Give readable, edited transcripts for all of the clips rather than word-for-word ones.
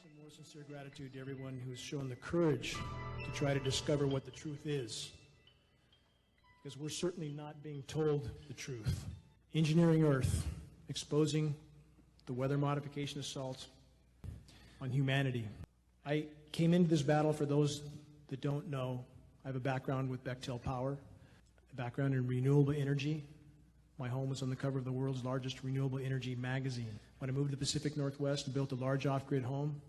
and more sincere gratitude to everyone who has shown the courage to try to discover what the truth is. Because we're certainly not being told the truth. Engineering Earth, exposing the weather modification assault on humanity. I came into this battle, for those that don't know, I have a background with Bechtel Power, a background in renewable energy. My home was on the cover of the world's largest renewable energy magazine. When I moved to the Pacific Northwest and built a large off-grid home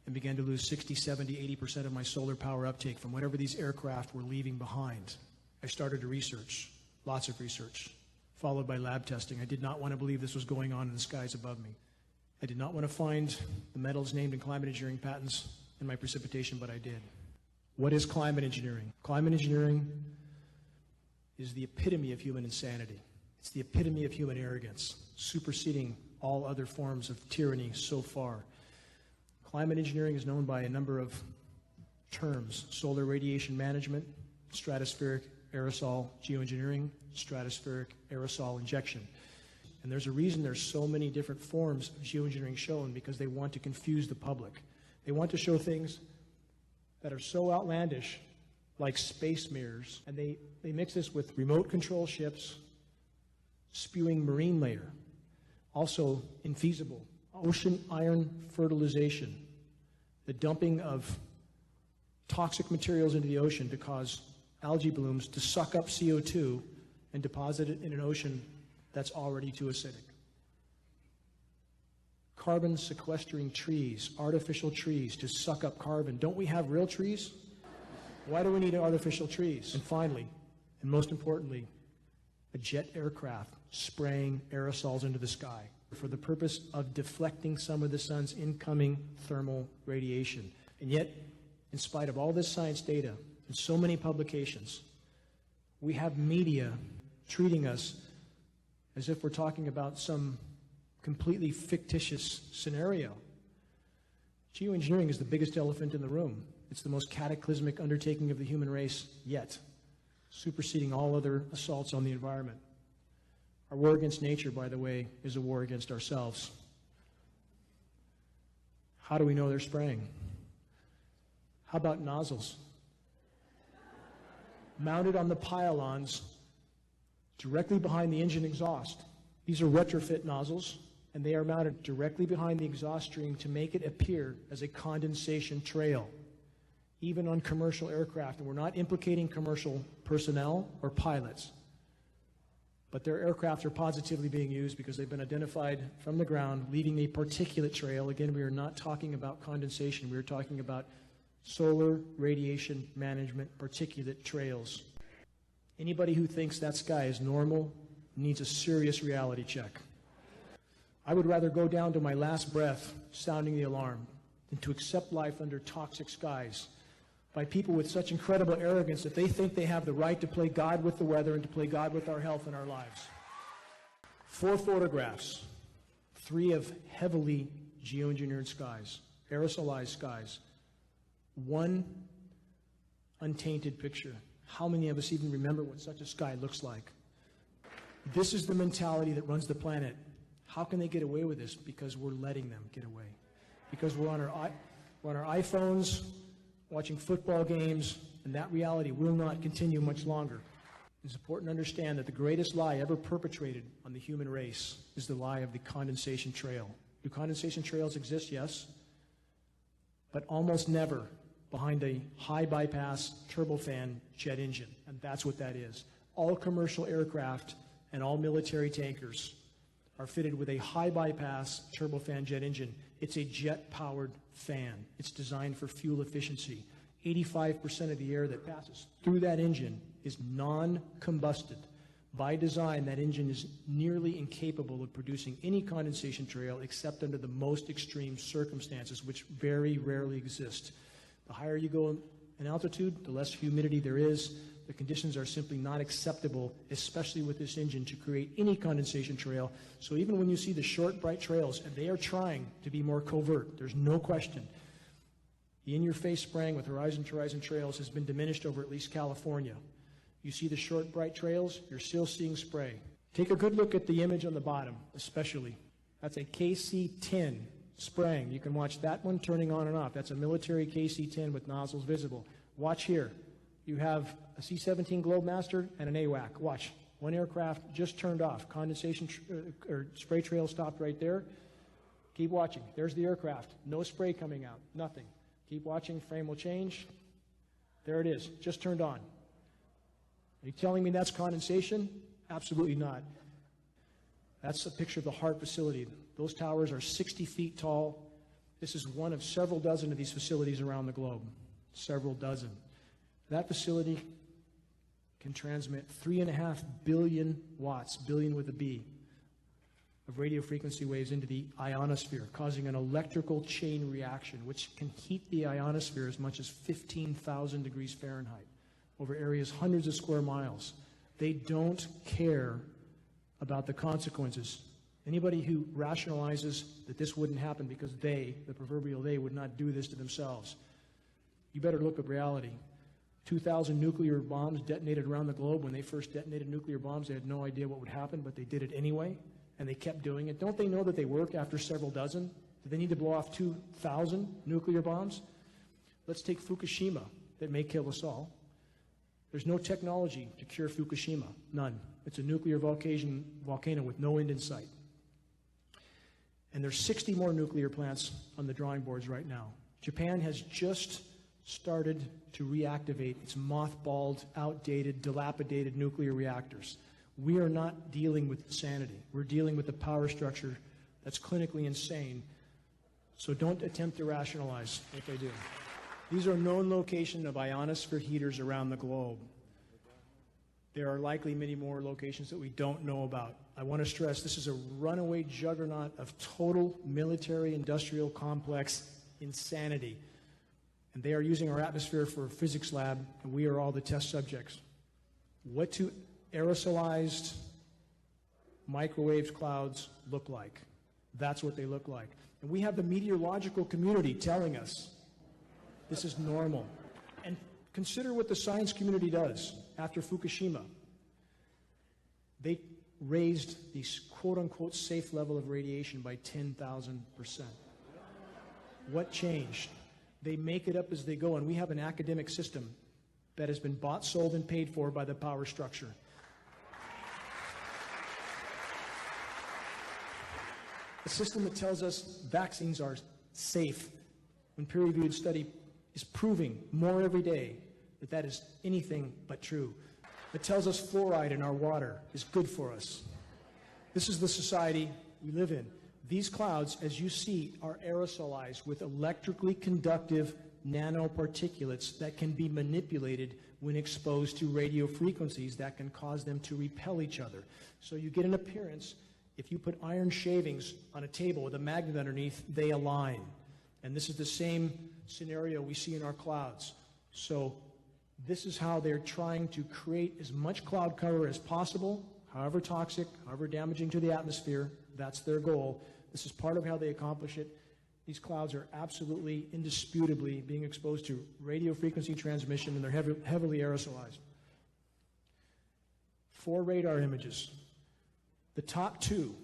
and began to lose 60, 70, 80% of my solar power uptake from whatever these aircraft were leaving behind, I started to research, lots of research, followed by lab testing. I did not want to believe this was going on in the skies above me. I did not want to find the metals named in climate engineering patents in my precipitation, but I did. What is climate engineering? Climate engineering is the epitome of human insanity. It's the epitome of human arrogance, superseding all other forms of tyranny so far. Climate engineering is known by a number of terms: solar radiation management, stratospheric aerosol geoengineering, stratospheric aerosol injection. And there's a reason there's so many different forms of geoengineering shown, because they want to confuse the public. They want to show things that are so outlandish, like space mirrors, and they mix this with remote control ships spewing marine layer. Also infeasible, ocean iron fertilization, the dumping of toxic materials into the ocean to cause algae blooms to suck up CO2 and deposit it in an ocean that's already too acidic. Carbon sequestering trees, artificial trees to suck up carbon. Don't we have real trees? Why do we need artificial trees? And finally, and most importantly, a jet aircraft spraying aerosols into the sky for the purpose of deflecting some of the sun's incoming thermal radiation. And yet, in spite of all this science data and so many publications, we have media treating us as if we're talking about some completely fictitious scenario. Geoengineering is the biggest elephant in the room. It's the most cataclysmic undertaking of the human race yet, superseding all other assaults on the environment. Our war against nature, by the way, is a war against ourselves. How do we know they're spraying? How about nozzles? Mounted on the pylons directly behind the engine exhaust. These are retrofit nozzles, and they are mounted directly behind the exhaust stream to make it appear as a condensation trail, even on commercial aircraft. And we're not implicating commercial personnel or pilots, but their aircraft are positively being used because they've been identified from the ground, leaving a particulate trail. Again, we are not talking about condensation. We are talking about solar radiation management particulate trails. Anybody who thinks that sky is normal needs a serious reality check. I would rather go down to my last breath sounding the alarm than to accept life under toxic skies by people with such incredible arrogance that they think they have the right to play God with the weather and to play God with our health and our lives. 4 photographs, 3 of heavily geoengineered skies, aerosolized skies, 1 untainted picture. How many of us even remember what such a sky looks like? This is the mentality that runs the planet. How can they get away with this? Because we're letting them get away. Because we're on our iPhones, watching football games, and that reality will not continue much longer. It's important to understand that the greatest lie ever perpetrated on the human race is the lie of the condensation trail. Do condensation trails exist? Yes. But almost never behind a high bypass turbofan jet engine, and that's what that is. All commercial aircraft and all military tankers are fitted with a high bypass turbofan jet engine. It's a jet-powered fan. It's designed for fuel efficiency. 85% of the air that passes through that engine is non-combusted. By design, that engine is nearly incapable of producing any condensation trail except under the most extreme circumstances, which very rarely exist. The higher you go in altitude, the less humidity there is. The conditions are simply not acceptable, especially with this engine, to create any condensation trail. So even when you see the short, bright trails, and they are trying to be more covert, there's no question, the in-your-face spraying with horizon-to-horizon trails has been diminished over at least California. You see the short, bright trails, you're still seeing spray. Take a good look at the image on the bottom, especially. That's a KC-10 spraying. You can watch that one turning on and off. That's a military KC-10 with nozzles visible. Watch here. You have a C-17 Globemaster and an AWAC. Watch. One aircraft just turned off. Condensation or spray trail stopped right there. Keep watching. There's the aircraft. No spray coming out. Nothing. Keep watching. Frame will change. There it is. Just turned on. Are you telling me that's condensation? Absolutely not. That's a picture of the Hart facility. Those towers are 60 feet tall. This is one of several dozen of these facilities around the globe. Several dozen. That facility can transmit 3.5 billion watts, billion with a B, of radio frequency waves into the ionosphere, causing an electrical chain reaction, which can heat the ionosphere as much as 15,000 degrees Fahrenheit over areas hundreds of square miles. They don't care about the consequences. Anybody who rationalizes that this wouldn't happen because they, the proverbial they, would not do this to themselves, you better look at reality. 2,000 nuclear bombs detonated around the globe. When they first detonated nuclear bombs, they had no idea what would happen, but they did it anyway, and they kept doing it. Don't they know that they work after several dozen? Do they need to blow off 2,000 nuclear bombs? Let's take Fukushima, that may kill us all. There's no technology to cure Fukushima, none. It's a nuclear volcano with no end in sight. And there's 60 more nuclear plants on the drawing boards right now. Japan has just started to reactivate its mothballed, outdated, dilapidated nuclear reactors. We are not dealing with insanity. We're dealing with a power structure that's clinically insane. So don't attempt to rationalize what they do. These are known locations of ionosphere heaters around the globe. There are likely many more locations that we don't know about. I want to stress this is a runaway juggernaut of total military-industrial complex insanity. And they are using our atmosphere for a physics lab, and we are all the test subjects. What do aerosolized microwave clouds look like? That's what they look like. And we have the meteorological community telling us this is normal. And consider what the science community does after Fukushima. They raised the quote-unquote safe level of radiation by 10,000%. What changed? They make it up as they go, and we have an academic system that has been bought, sold, and paid for by the power structure. A system that tells us vaccines are safe when peer-reviewed study is proving more every day that that is anything but true. It tells us fluoride in our water is good for us. This is the society we live in. These clouds, as you see, are aerosolized with electrically conductive nanoparticulates that can be manipulated when exposed to radio frequencies that can cause them to repel each other. So you get an appearance, if you put iron shavings on a table with a magnet underneath, they align. And this is the same scenario we see in our clouds. So this is how they're trying to create as much cloud cover as possible, however toxic, however damaging to the atmosphere. That's their goal. This is part of how they accomplish it. These clouds are absolutely, indisputably being exposed to radio frequency transmission, and they're heavily aerosolized. 4 radar images. The top 2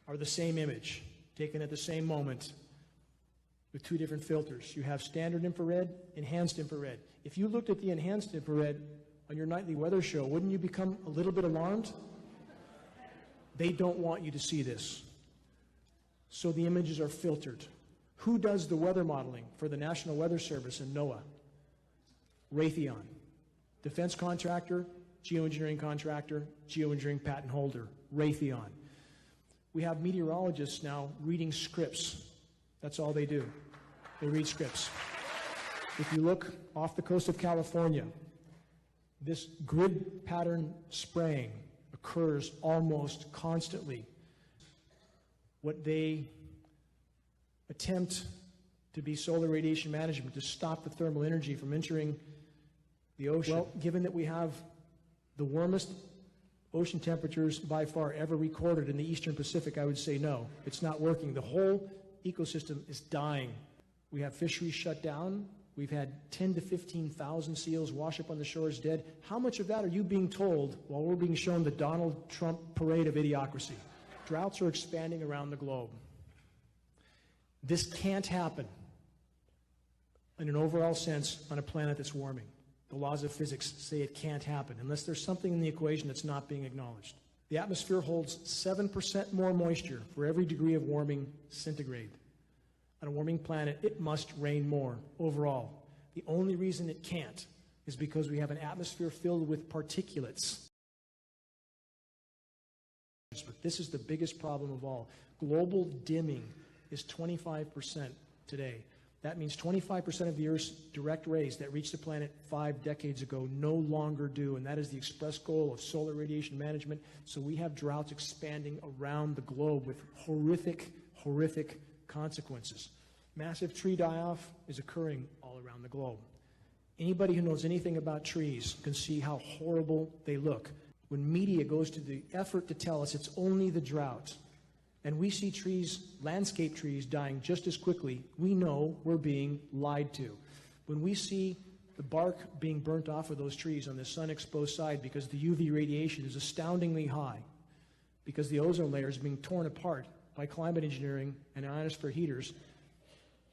are the same image, taken at the same moment, with 2 different filters. You have standard infrared, enhanced infrared. If you looked at the enhanced infrared on your nightly weather show, wouldn't you become a little bit alarmed? They don't want you to see this. So the images are filtered. Who does the weather modeling for the National Weather Service and NOAA? Raytheon. Defense contractor, geoengineering contractor, geoengineering patent holder, Raytheon. We have meteorologists now reading scripts. That's all they do. They read scripts. If you look off the coast of California, this grid pattern spraying occurs almost constantly. What they attempt to be solar radiation management to stop the thermal energy from entering the ocean. Well, given that we have the warmest ocean temperatures by far ever recorded in the Eastern Pacific, I would say no, it's not working. The whole ecosystem is dying. We have fisheries shut down. We've had 10 to 15,000 seals wash up on the shores dead. How much of that are you being told while we're being shown the Donald Trump parade of idiocracy? Droughts are expanding around the globe. This can't happen in an overall sense on a planet that's warming. The laws of physics say it can't happen unless there's something in the equation that's not being acknowledged. The atmosphere holds 7% more moisture for every degree of warming centigrade. On a warming planet, it must rain more overall. The only reason it can't is because we have an atmosphere filled with particulates. But this is the biggest problem of all. Global dimming is 25% today. That means 25% of the Earth's direct rays that reached the planet 5 decades ago no longer do, and that is the express goal of solar radiation management. So we have droughts expanding around the globe with horrific, horrific consequences. Massive tree die-off is occurring all around the globe. Anybody who knows anything about trees can see how horrible they look. When media goes to the effort to tell us it's only the drought, and we see trees, landscape trees, dying just as quickly, we know we're being lied to. When we see the bark being burnt off of those trees on the sun-exposed side because the UV radiation is astoundingly high, because the ozone layer is being torn apart by climate engineering and ionosphere heaters,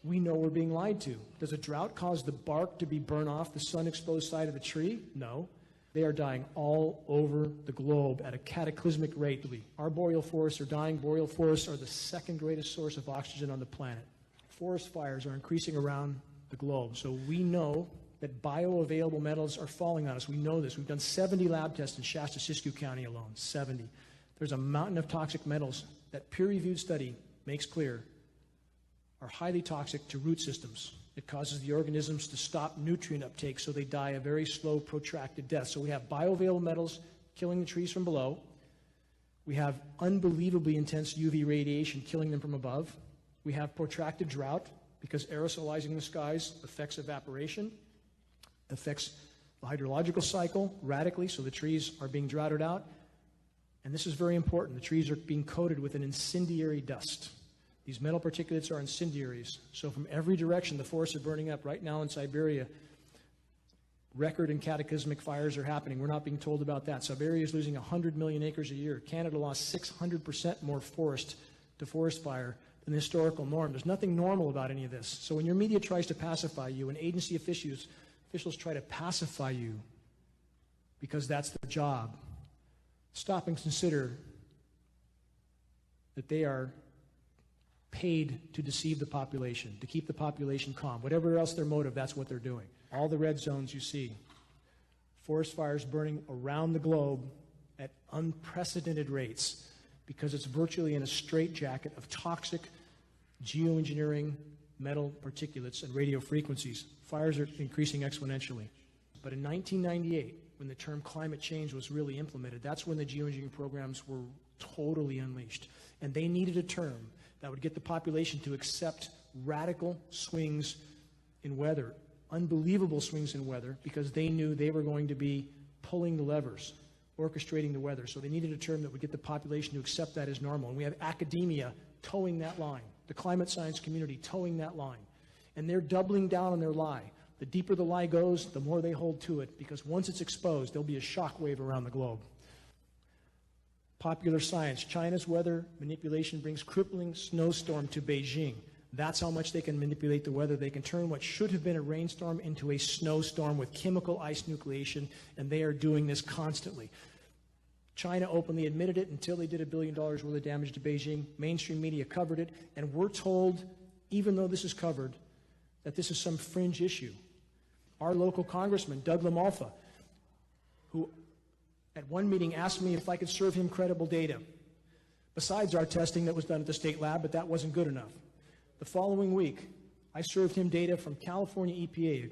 we know we're being lied to. Does a drought cause the bark to be burned off the sun-exposed side of the tree? No. They are dying all over the globe at a cataclysmic rate. Arboreal forests are dying. Boreal forests are the second greatest source of oxygen on the planet. Forest fires are increasing around the globe. So we know that bioavailable metals are falling on us. We know this. We've done 70 lab tests in Shasta-Siskiyou County alone, 70. There's a mountain of toxic metals that peer-reviewed study makes clear are highly toxic to root systems. It causes the organisms to stop nutrient uptake, so they die a very slow, protracted death. So we have bioavailable metals killing the trees from below. We have unbelievably intense UV radiation killing them from above. We have protracted drought because aerosolizing the skies affects evaporation, affects the hydrological cycle radically, so the trees are being droughted out. And this is very important. The trees are being coated with an incendiary dust. These metal particulates are incendiaries. So from every direction, the forests are burning up. Right now in Siberia, record and cataclysmic fires are happening. We're not being told about that. Siberia is losing 100 million acres a year. Canada lost 600% more forest to forest fire than the historical norm. There's nothing normal about any of this. So when your media tries to pacify you, and agency officials try to pacify you because that's their job, stop and consider that they are paid to deceive the population, to keep the population calm. Whatever else their motive, that's what they're doing. All the red zones you see, forest fires burning around the globe at unprecedented rates because it's virtually in a straitjacket of toxic geoengineering, metal particulates, and radio frequencies. Fires are increasing exponentially. But in 1998, when the term climate change was really implemented, that's when the geoengineering programs were totally unleashed. And they needed a term that would get the population to accept radical swings in weather, unbelievable swings in weather, because they knew they were going to be pulling the levers, orchestrating the weather. So they needed a term that would get the population to accept that as normal. And we have academia towing that line, the climate science community towing that line. And they're doubling down on their lie. The deeper the lie goes, the more they hold to it, because once it's exposed, there'll be a shockwave around the globe. Popular science, China's weather manipulation brings crippling snowstorm to Beijing. That's how much they can manipulate the weather. They can turn what should have been a rainstorm into a snowstorm with chemical ice nucleation, and they are doing this constantly. China openly admitted it until they did $1 billion worth of damage to Beijing. Mainstream media covered it, and we're told, even though this is covered, that this is some fringe issue. Our local congressman, Doug LaMalfa, who at one meeting asked me if I could serve him credible data, besides our testing that was done at the state lab, but that wasn't good enough. The following week, I served him data from California EPA,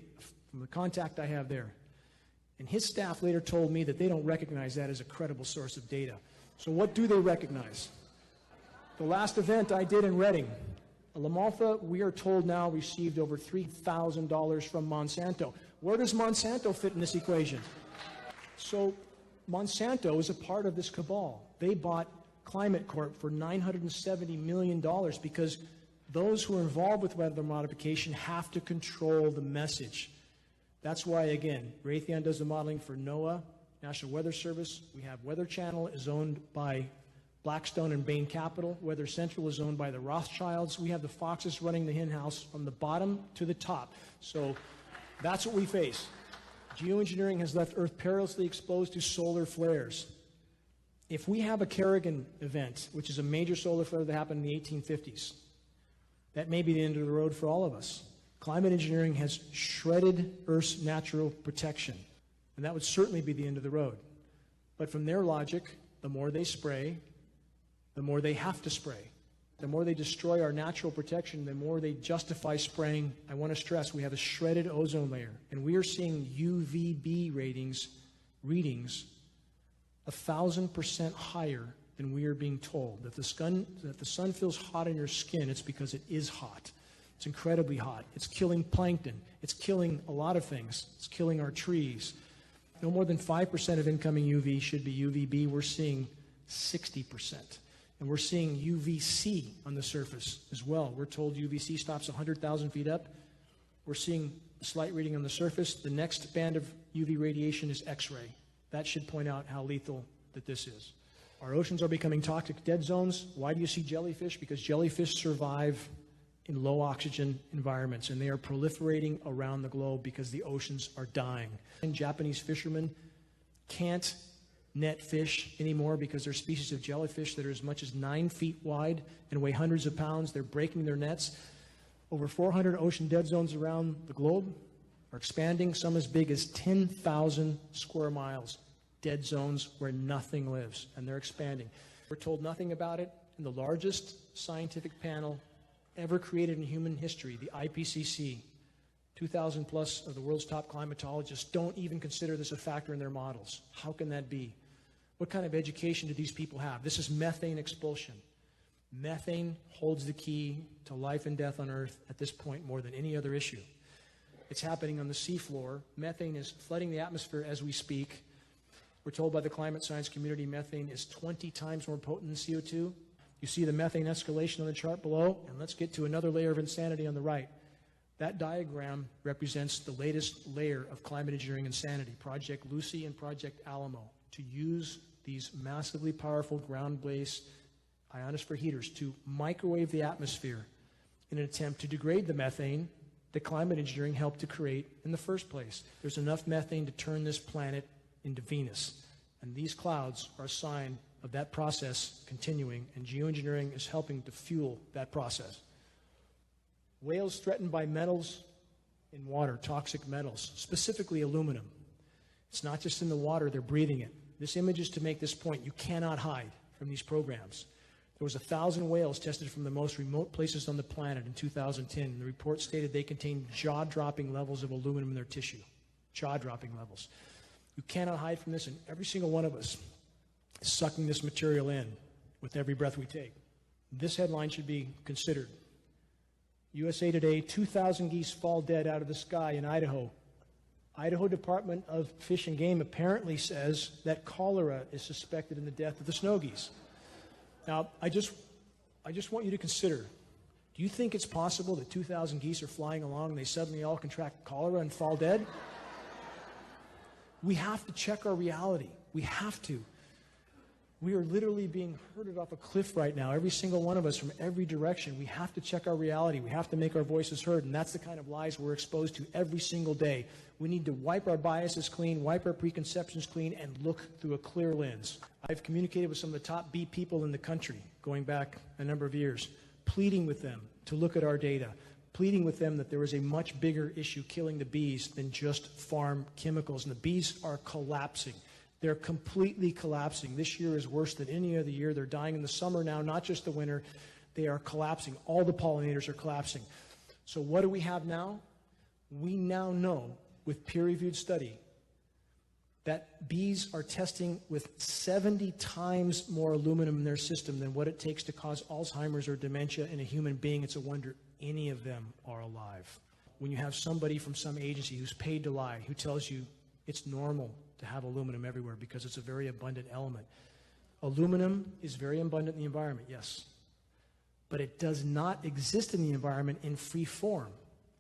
from the contact I have there. And his staff later told me that they don't recognize that as a credible source of data. So what do they recognize? The last event I did in Reading, LaMalfa, we are told now, received over $3,000 from Monsanto. Where does Monsanto fit in this equation? So Monsanto is a part of this cabal. They bought Climate Corp for $970 million because those who are involved with weather modification have to control the message. That's why, again, Raytheon does the modeling for NOAA, National Weather Service. We have Weather Channel is owned by Blackstone and Bain Capital. Weather Central is owned by the Rothschilds. We have the foxes running the hen house from the bottom to the top. So that's what we face. Geoengineering has left Earth perilously exposed to solar flares. If we have a Kerrigan event, which is a major solar flare that happened in the 1850s, that may be the end of the road for all of us. Climate engineering has shredded Earth's natural protection, and that would certainly be the end of the road. But from their logic, the more they spray, the more they have to spray. The more they destroy our natural protection, the more they justify spraying. I want to stress, we have a shredded ozone layer, and we are seeing UVB readings 1,000% higher than we are being told. That the sun feels hot on your skin, it's because it is hot. It's incredibly hot. It's killing plankton. It's killing a lot of things. It's killing our trees. No more than 5% of incoming UV should be UVB. We're seeing 60%. And we're seeing UVC on the surface as well. We're told UVC stops 100,000 feet up. We're seeing a slight reading on the surface. The next band of UV radiation is X-ray. That should point out how lethal that this is. Our oceans are becoming toxic dead zones. Why do you see jellyfish? Because jellyfish survive in low oxygen environments, and they are proliferating around the globe because the oceans are dying. And Japanese fishermen can't net fish anymore because there are species of jellyfish that are as much as 9 feet wide and weigh hundreds of pounds. They're breaking their nets. Over 400 ocean dead zones around the globe are expanding, some as big as 10,000 square miles. Dead zones where nothing lives, and they're expanding. We're told nothing about it, and the largest scientific panel ever created in human history, the IPCC, 2,000 plus of the world's top climatologists don't even consider this a factor in their models. How can that be? What kind of education do these people have? This is methane expulsion. Methane holds the key to life and death on Earth at this point more than any other issue. It's happening on the seafloor. Methane is flooding the atmosphere as we speak. We're told by the climate science community methane is 20 times more potent than CO2. You see the methane escalation on the chart below, and let's get to another layer of insanity on the right. That diagram represents the latest layer of climate engineering insanity, Project Lucy and Project Alamo, to use these massively powerful ground-based ionosphere heaters to microwave the atmosphere in an attempt to degrade the methane that climate engineering helped to create in the first place. There's enough methane to turn this planet into Venus, and these clouds are a sign of that process continuing, and geoengineering is helping to fuel that process. Whales threatened by metals in water, toxic metals, specifically aluminum. It's not just in the water, they're breathing it. This image is to make this point. You cannot hide from these programs. There was 1,000 whales tested from the most remote places on the planet in 2010. And the report stated they contained jaw-dropping levels of aluminum in their tissue. Jaw-dropping levels. You cannot hide from this, and every single one of us is sucking this material in with every breath we take. This headline should be considered. USA Today, 2,000 geese fall dead out of the sky in Idaho. Idaho Department of Fish and Game apparently says that cholera is suspected in the death of the snow geese. Now, I just want you to consider, do you think it's possible that 2,000 geese are flying along and they suddenly all contract cholera and fall dead? We have to check our reality. We have to. We are literally being herded off a cliff right now, every single one of us from every direction. We have to check our reality. We have to make our voices heard, and that's the kind of lies we're exposed to every single day. We need to wipe our biases clean, wipe our preconceptions clean, and look through a clear lens. I've communicated with some of the top bee people in the country, going back a number of years, pleading with them to look at our data, pleading with them that there is a much bigger issue killing the bees than just farm chemicals, and the bees are collapsing. They're completely collapsing. This year is worse than any other year. They're dying in the summer now, not just the winter. They are collapsing. All the pollinators are collapsing. So what do we have now? We now know with peer-reviewed study that bees are testing with 70 times more aluminum in their system than what it takes to cause Alzheimer's or dementia in a human being. It's a wonder any of them are alive. When you have somebody from some agency who's paid to lie, who tells you it's normal to have aluminum everywhere because it's a very abundant element. Aluminum is very abundant in the environment, yes. But it does not exist in the environment in free form.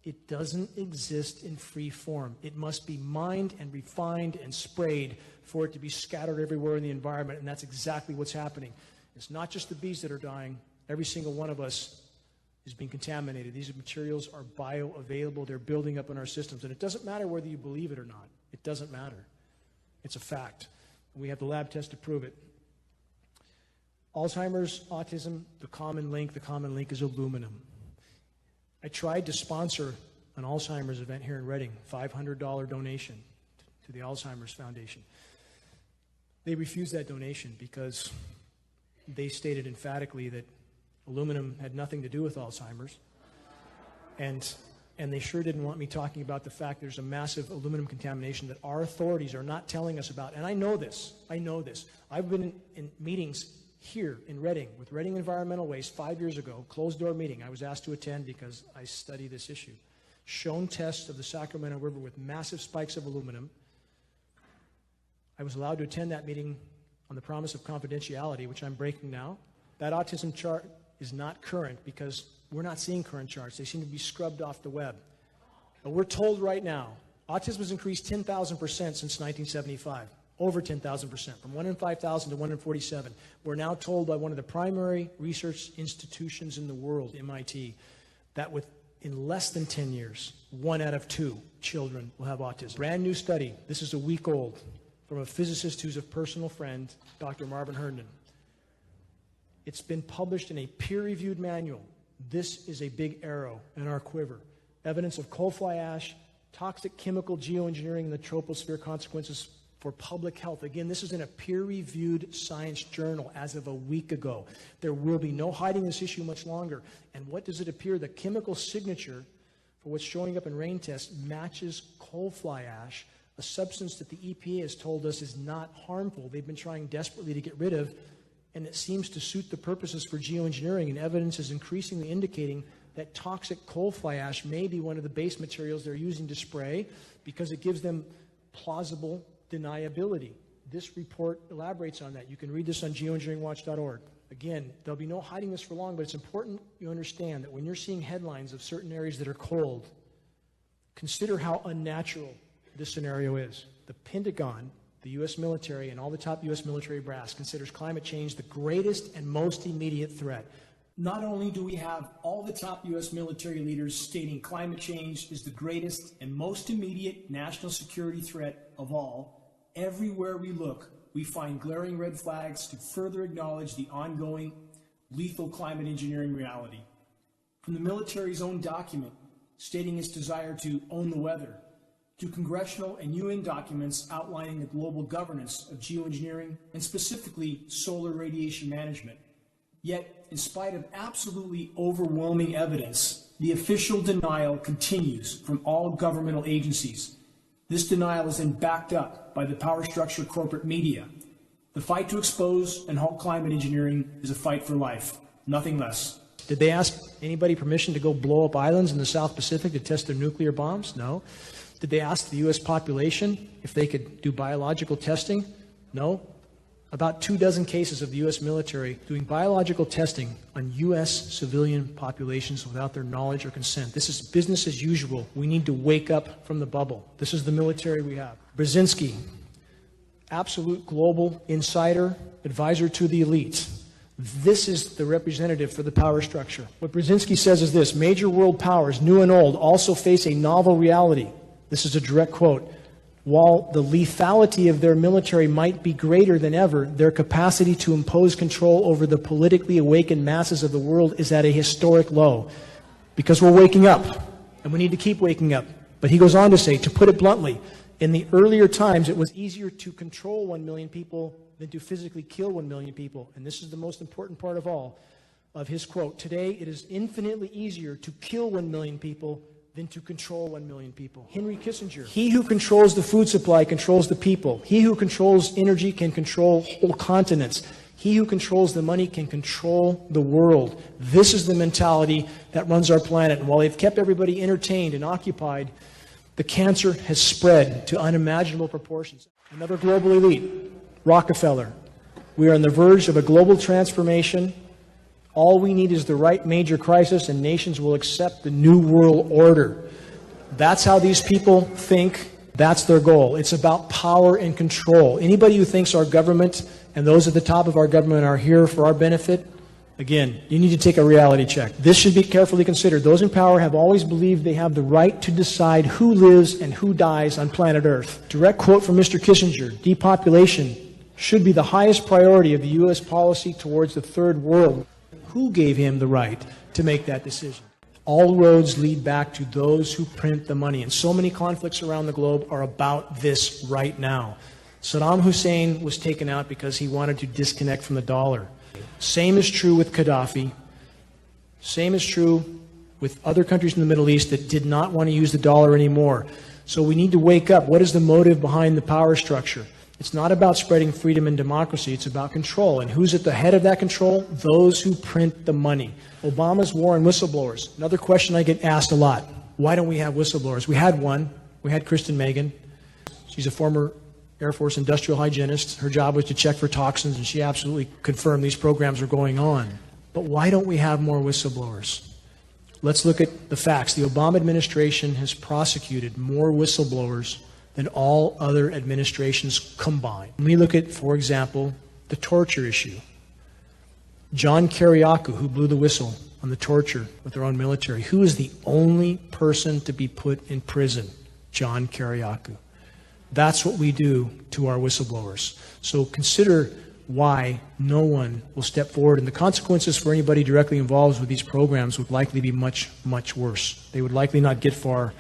It doesn't exist in free form. It must be mined and refined and sprayed for it to be scattered everywhere in the environment, and that's exactly what's happening. It's not just the bees that are dying. Every single one of us is being contaminated. These materials are bioavailable. They're building up in our systems. And it doesn't matter whether you believe it or not. It doesn't matter. It's a fact. We have the lab test to prove it. Alzheimer's, autism, the common link is aluminum. I tried to sponsor an Alzheimer's event here in Reading, $500 donation to the Alzheimer's Foundation. They refused that donation because they stated emphatically that aluminum had nothing to do with Alzheimer's. And they sure didn't want me talking about the fact there's a massive aluminum contamination that our authorities are not telling us about. And I know this. I've been in meetings here in Reading with Reading Environmental Waste 5 years ago, closed-door meeting. I was asked to attend because I study this issue. Shown tests of the Sacramento River with massive spikes of aluminum. I was allowed to attend that meeting on the promise of confidentiality, which I'm breaking now. That autism chart is not current because we're not seeing current charts. They seem to be scrubbed off the web. But we're told right now, autism has increased 10,000% since 1975. Over 10,000%, from 1 in 5,000 to 1 in 47. We're now told by one of the primary research institutions in the world, MIT, that in less than 10 years, 1 out of 2 children will have autism. Brand new study, this is a week old, from a physicist who's a personal friend, Dr. Marvin Herndon. It's been published in a peer-reviewed manual. This is a big arrow in our quiver. Evidence of coal fly ash, toxic chemical geoengineering in the troposphere, consequences for public health. Again, this is in a peer-reviewed science journal as of a week ago. There will be no hiding this issue much longer. And what does it appear? The chemical signature for what's showing up in rain tests matches coal fly ash, a substance that the EPA has told us is not harmful. They've been trying desperately to get rid of, and it seems to suit the purposes for geoengineering, and evidence is increasingly indicating that toxic coal fly ash may be one of the base materials they're using to spray because it gives them plausible deniability. This report elaborates on that. You can read this on geoengineeringwatch.org. Again, there'll be no hiding this for long, but it's important you understand that when you're seeing headlines of certain areas that are cold, consider how unnatural this scenario is. The Pentagon, the U.S. military, and all the top U.S. military brass considers climate change the greatest and most immediate threat. Not only do we have all the top U.S. military leaders stating climate change is the greatest and most immediate national security threat of all, everywhere we look, we find glaring red flags to further acknowledge the ongoing lethal climate engineering reality. From the military's own document stating its desire to own the weather, to congressional and UN documents outlining the global governance of geoengineering and specifically solar radiation management. Yet, in spite of absolutely overwhelming evidence, the official denial continues from all governmental agencies. This denial is then backed up by the power structure corporate media. The fight to expose and halt climate engineering is a fight for life, nothing less. Did they ask anybody permission to go blow up islands in the South Pacific to test their nuclear bombs? No. Did they ask the U.S. population if they could do biological testing? No. About 24 cases of the U.S. military doing biological testing on U.S. civilian populations without their knowledge or consent. This is business as usual. We need to wake up from the bubble. This is the military we have. Brzezinski, absolute global insider, advisor to the elites. This is the representative for the power structure. What Brzezinski says is this: major world powers, new and old, also face a novel reality. This is a direct quote. While the lethality of their military might be greater than ever, their capacity to impose control over the politically awakened masses of the world is at a historic low. Because we're waking up, and we need to keep waking up. But he goes on to say, to put it bluntly, in the earlier times, it was easier to control 1 million people than to physically kill 1 million people. And this is the most important part of all of his quote. Today, it is infinitely easier to kill 1 million people than to control 1 million people. Henry Kissinger. He who controls the food supply controls the people. He who controls energy can control whole continents. He who controls the money can control the world. This is the mentality that runs our planet. And while they've kept everybody entertained and occupied, the cancer has spread to unimaginable proportions. Another global elite, Rockefeller. We are on the verge of a global transformation. All we need is the right major crisis, and nations will accept the new world order. That's how these people think. That's their goal. It's about power and control. Anybody who thinks our government and those at the top of our government are here for our benefit, again, you need to take a reality check. This should be carefully considered. Those in power have always believed they have the right to decide who lives and who dies on planet Earth. Direct quote from Mr. Kissinger, depopulation should be the highest priority of the U.S. policy towards the third world. Who gave him the right to make that decision? All roads lead back to those who print the money. And so many conflicts around the globe are about this right now. Saddam Hussein was taken out because he wanted to disconnect from the dollar. Same is true with Gaddafi. Same is true with other countries in the Middle East that did not want to use the dollar anymore. So we need to wake up. What is the motive behind the power structure? It's not about spreading freedom and democracy. It's about control. And who's at the head of that control? Those who print the money. Obama's war on whistleblowers. Another question I get asked a lot. Why don't we have whistleblowers? We had one. We had Kristen Megan. She's a former Air Force industrial hygienist. Her job was to check for toxins, and she absolutely confirmed these programs are going on. But why don't we have more whistleblowers? Let's look at the facts. The Obama administration has prosecuted more whistleblowers than all other administrations combined. When we look at, for example, the torture issue. John Kiriakou, who blew the whistle on the torture with their own military, who is the only person to be put in prison? John Kiriakou. That's what we do to our whistleblowers. So consider why no one will step forward. And the consequences for anybody directly involved with these programs would likely be much, much worse. They would likely not get far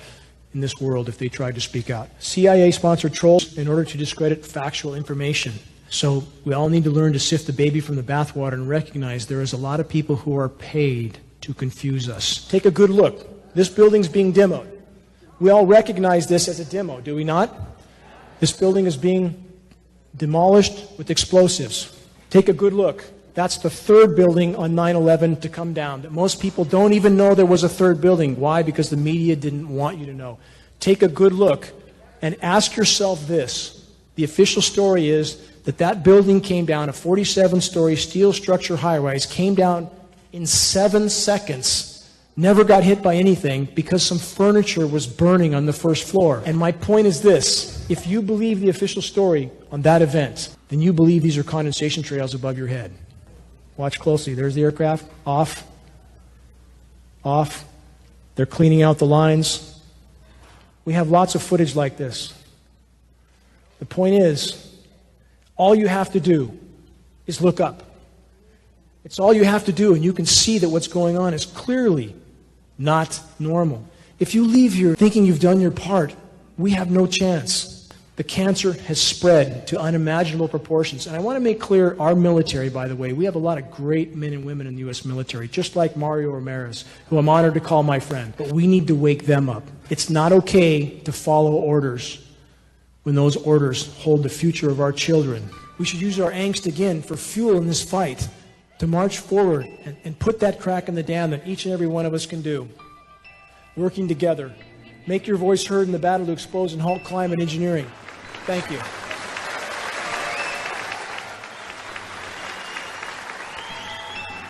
in this world if they tried to speak out. CIA-sponsored trolls in order to discredit factual information. So we all need to learn to sift the baby from the bathwater and recognize there is a lot of people who are paid to confuse us. Take a good look. This building's being demoed. We all recognize this as a demo, do we not? This building is being demolished with explosives. Take a good look. That's the third building on 9/11 to come down. That most people don't even know there was a third building. Why? Because the media didn't want you to know. Take a good look and ask yourself this. The official story is that that building came down, a 47-story steel structure high-rise, came down in 7 seconds, never got hit by anything because some furniture was burning on the first floor. And my point is this. If you believe the official story on that event, then you believe these are condensation trails above your head. Watch closely. There's the aircraft. Off. Off. They're cleaning out the lines. We have lots of footage like this. The point is, all you have to do is look up. It's all you have to do, and you can see that what's going on is clearly not normal. If you leave here thinking you've done your part, we have no chance. The cancer has spread to unimaginable proportions. And I want to make clear, our military, by the way, we have a lot of great men and women in the U.S. military, just like Mario Ramirez, who I'm honored to call my friend. But we need to wake them up. It's not okay to follow orders when those orders hold the future of our children. We should use our angst again for fuel in this fight to march forward and put that crack in the dam that each and every one of us can do. Working together. Make your voice heard in the battle to expose and halt climate engineering. Thank you.